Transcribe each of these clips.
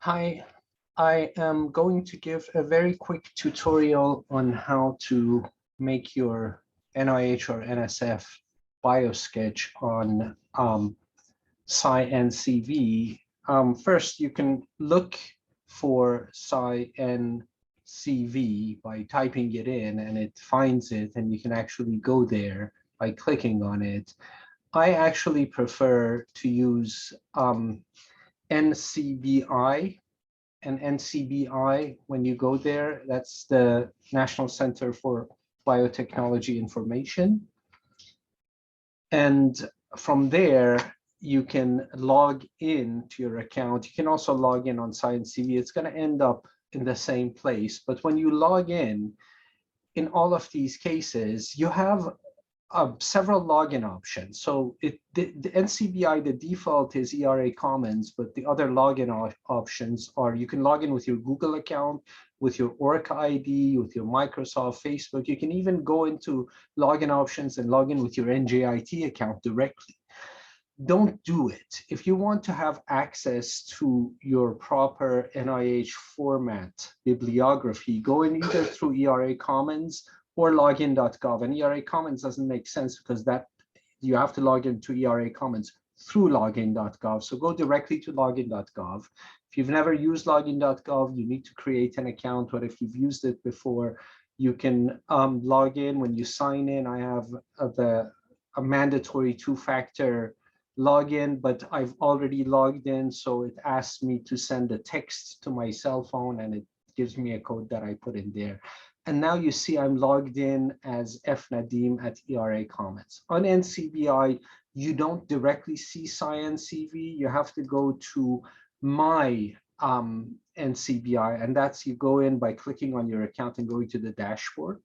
Hi, I am going to give a very quick tutorial on how to make your NIH or NSF biosketch on SciENcv. First, you can look for SciENcv by typing it in, and it finds it, and you can actually go there by clicking on it. I actually prefer to use NCBI. And NCBI, when you go there, that's the National Center for Biotechnology Information. And from there, you can log in to your account. You can also log in on SciENcv. It's going to end up in the same place. But when you log in all of these cases, you have several login options. So the NCBI, the default is ERA Commons, but the other login options are you can log in with your Google account, with your Orca ID, with your Microsoft, Facebook. You can even go into login options and log in with your NJIT account directly. Don't do it. If you want to have access to your proper NIH format bibliography, go in either through ERA Commons or login.gov. And ERA Commons doesn't make sense because that you have to log into ERA Commons through login.gov. So go directly to login.gov. If you've never used login.gov, you need to create an account. But if you've used it before, you can log in. When you sign in, I have a mandatory two-factor login, but I've already logged in, so it asks me to send a text to my cell phone, and it gives me a code that I put in there. And now you see I'm logged in as F. Nadim at ERA Commons. On NCBI, you don't directly see SciENcv. You have to go to my NCBI, and that's you go in by clicking on your account and going to the dashboard.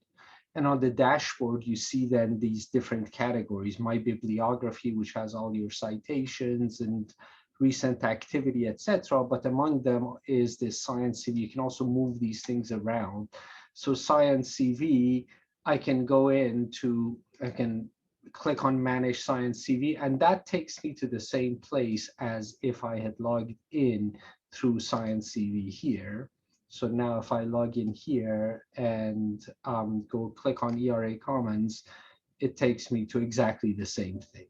And on the dashboard, you see then these different categories, my bibliography, which has all your citations and recent activity, etc. But among them is this SciENcv. You can also move these things around. So SciENcv, I can go into, I can click on Manage SciENcv, and that takes me to the same place as if I had logged in through SciENcv here. So now if I log in here and go click on ERA Commons, it takes me to exactly the same thing.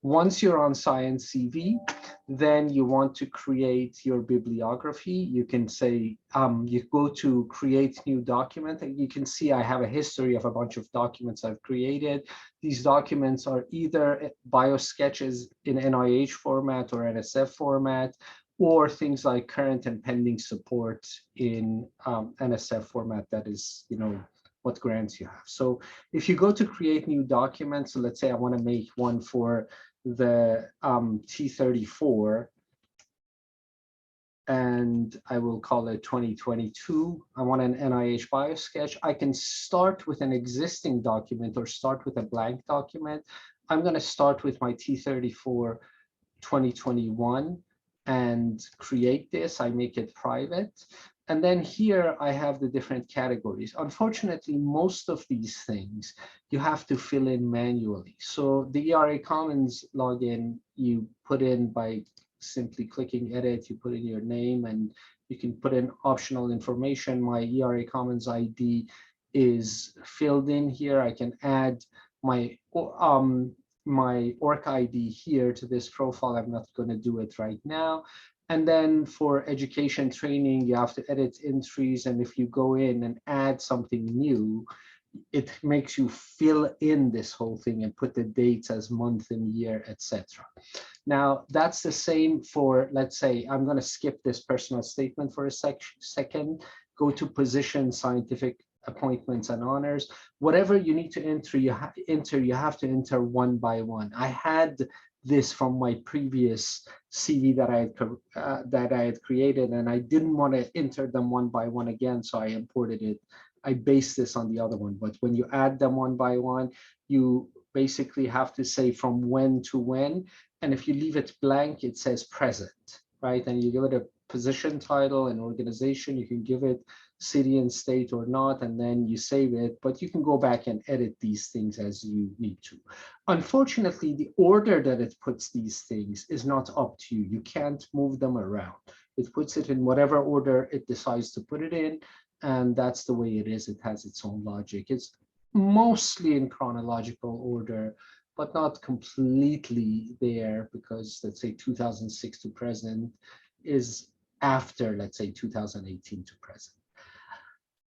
Once you're on SciENcv, then you want to create your bibliography. You can say, you go to create new document, and you can see I have a history of a bunch of documents I've created. These documents are either biosketches in NIH format or NSF format, or things like current and pending support in NSF format, that is, what grants you have. So if you go to create new documents, so let's say I want to make one for the T34, and I will call it 2022. I want an NIH biosketch. I can start with an existing document or start with a blank document. I'm going to start with my T34 2021 and create this. I make it private. And then here I have the different categories. Unfortunately, most of these things you have to fill in manually. So the ERA Commons login, you put in by simply clicking edit, you put in your name, and you can put in optional information. My ERA Commons ID is filled in here. I can add my Orca ID here to this profile. I'm not going to do it right now. And then for education training, you have to edit entries. And if you go in and add something new, it makes you fill in this whole thing and put the dates as month and year, etc. Now, that's the same for, let's say, I'm going to skip this personal statement for a second, go to position, scientific appointments and honors. Whatever you need to enter, you have to enter one by one. I had this from my previous CV that I had created, and I didn't want to enter them one by one again, so I imported it. I based this on the other one, but when you add them one by one, you basically have to say from when to when, and if you leave it blank, it says present, right? And you give it a position title and organization, you can give it city and state or not, and then you save it, but you can go back and edit these things as you need to. Unfortunately, the order that it puts these things is not up to you. You can't move them around. It puts it in whatever order it decides to put it in, and that's the way it is. It has its own logic. It's mostly in chronological order, but not completely there, because let's say 2006 to present is after, let's say, 2018 to present.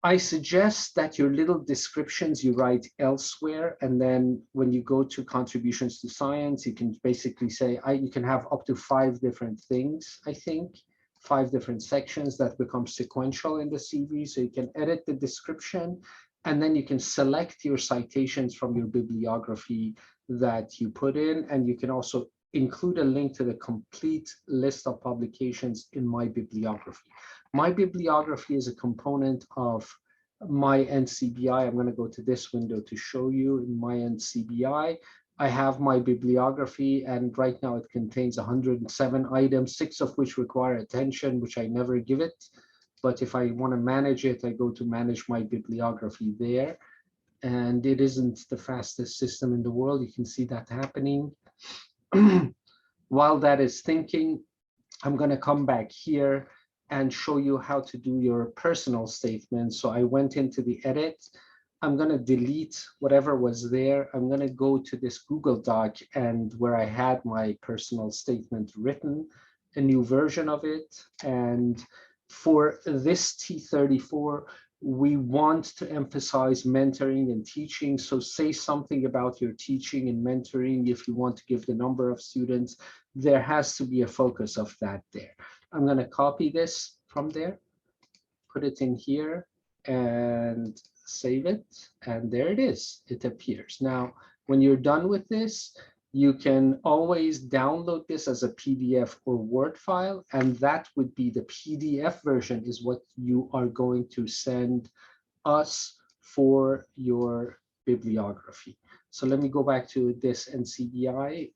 I suggest that your little descriptions you write elsewhere, and then when you go to contributions to science, you can basically say, you can have up to 5 different things, I think, 5 different sections that become sequential in the CV. So you can edit the description, and then you can select your citations from your bibliography that you put in, and you can also include a link to the complete list of publications in my bibliography. My bibliography is a component of my NCBI. I'm going to go to this window to show you. In my NCBI, I have my bibliography, and right now it contains 107 items, 6 of which require attention, which I never give it. But if I want to manage it, I go to manage my bibliography there. And it isn't the fastest system in the world. You can see that happening. While that is thinking, I'm going to come back here and show you how to do your personal statement. So I went into the edit. I'm going to delete whatever was there. I'm going to go to this Google Doc, and where I had my personal statement written, a new version of it. And for this T34, we want to emphasize mentoring and teaching. So say something about your teaching and mentoring. If you want to give the number of students, there has to be a focus of that there. I'm going to copy this from there, put it in here, and save it. And there it is. It appears. Now, when you're done with this, you can always download this as a PDF or Word file, and that would be the PDF version is what you are going to send us for your bibliography. So let me go back to this NCBI.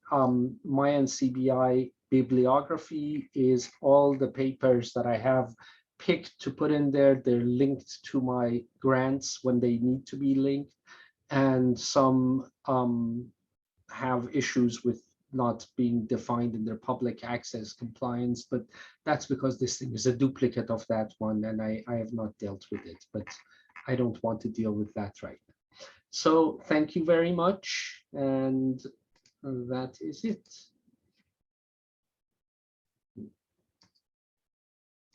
My NCBI bibliography is all the papers that I have picked to put in there. They're linked to my grants when they need to be linked, and some have issues with not being defined in their public access compliance, but that's because this thing is a duplicate of that one, and I have not dealt with it, but I don't want to deal with that right now. So thank you very much, and that is it.